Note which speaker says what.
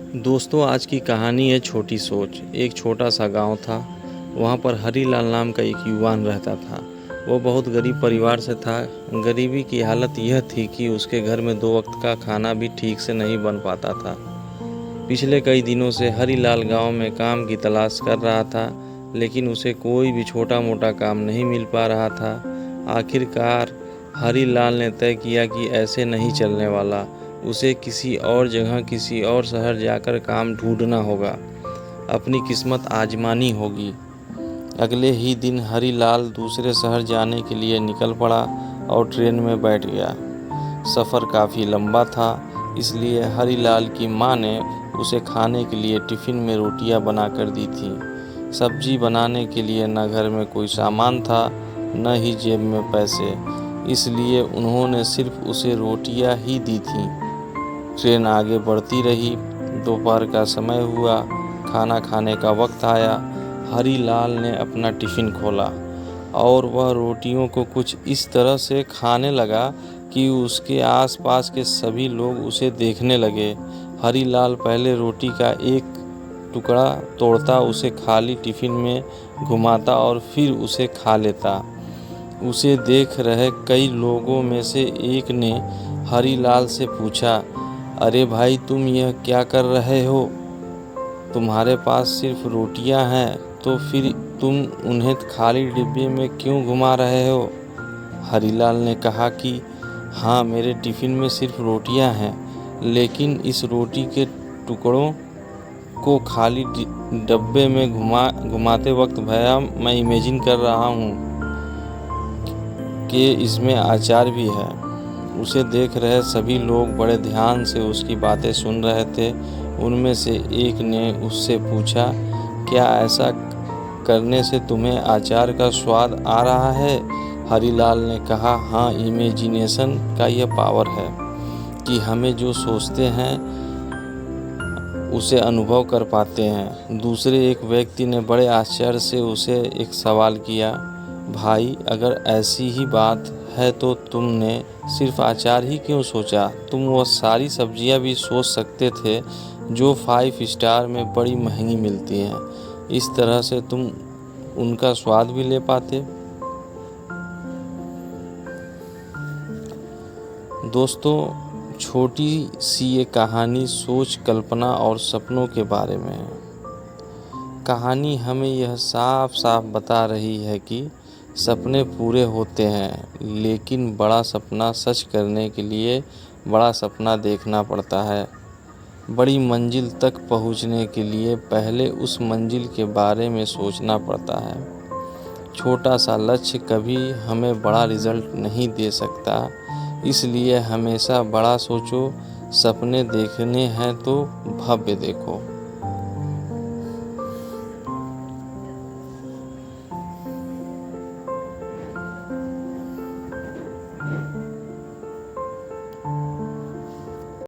Speaker 1: दोस्तों, आज की कहानी है छोटी सोच। एक छोटा सा गांव था। वहां पर हरीलाल नाम का एक युवान रहता था। वो बहुत गरीब परिवार से था। गरीबी की हालत यह थी कि उसके घर में 2 वक्त का खाना भी ठीक से नहीं बन पाता था। पिछले कई दिनों से हरीलाल गांव में काम की तलाश कर रहा था, लेकिन उसे कोई भी छोटा मोटा काम नहीं मिल पा रहा था। आखिरकार हरीलाल ने तय किया कि ऐसे नहीं चलने वाला। उसे किसी और जगह, किसी और शहर जाकर काम ढूंढना होगा, अपनी किस्मत आजमानी होगी। अगले ही दिन हरीलाल दूसरे शहर जाने के लिए निकल पड़ा और ट्रेन में बैठ गया। सफ़र काफ़ी लंबा था, इसलिए हरीलाल की माँ ने उसे खाने के लिए टिफ़िन में रोटियां बना कर दी थी। सब्जी बनाने के लिए न घर में कोई सामान था, न ही जेब में पैसे, इसलिए उन्होंने सिर्फ उसे रोटियां ही दी थीं। ट्रेन आगे बढ़ती रही। दोपहर का समय हुआ, खाना खाने का वक्त आया। हरीलाल ने अपना टिफ़िन खोला और वह रोटियों को कुछ इस तरह से खाने लगा कि उसके आसपास के सभी लोग उसे देखने लगे। हरीलाल पहले रोटी का एक टुकड़ा तोड़ता, उसे खाली टिफ़िन में घुमाता और फिर उसे खा लेता। उसे देख रहे कई लोगों में से एक ने हरीलाल से पूछा, अरे भाई, तुम यह क्या कर रहे हो? तुम्हारे पास सिर्फ रोटियां हैं, तो फिर तुम उन्हें खाली डिब्बे में क्यों घुमा रहे हो? हरीलाल ने कहा कि हाँ, मेरे टिफ़िन में सिर्फ रोटियां हैं, लेकिन इस रोटी के टुकड़ों को खाली डब्बे में घुमाते वक्त भैया, मैं इमेजिन कर रहा हूँ कि इसमें अचार भी है। उसे देख रहे सभी लोग बड़े ध्यान से उसकी बातें सुन रहे थे। उनमें से एक ने उससे पूछा, क्या ऐसा करने से तुम्हें अचार का स्वाद आ रहा है? हरीलाल ने कहा, हाँ, इमेजिनेशन का यह पावर है कि हमें जो सोचते हैं उसे अनुभव कर पाते हैं। दूसरे एक व्यक्ति ने बड़े आश्चर्य से उसे एक सवाल किया, भाई, अगर ऐसी ही बात है तो तुमने सिर्फ अचार ही क्यों सोचा? तुम वह सारी सब्जियां भी सोच सकते थे जो 5 स्टार में बड़ी महंगी मिलती हैं। इस तरह से तुम उनका स्वाद भी ले पाते। दोस्तों, छोटी सी ये कहानी सोच, कल्पना और सपनों के बारे में है। कहानी हमें यह साफ साफ बता रही है कि सपने पूरे होते हैं, लेकिन बड़ा सपना सच करने के लिए बड़ा सपना देखना पड़ता है। बड़ी मंजिल तक पहुंचने के लिए पहले उस मंजिल के बारे में सोचना पड़ता है। छोटा सा लक्ष्य कभी हमें बड़ा रिजल्ट नहीं दे सकता, इसलिए हमेशा बड़ा सोचो। सपने देखने हैं तो भव्य देखो।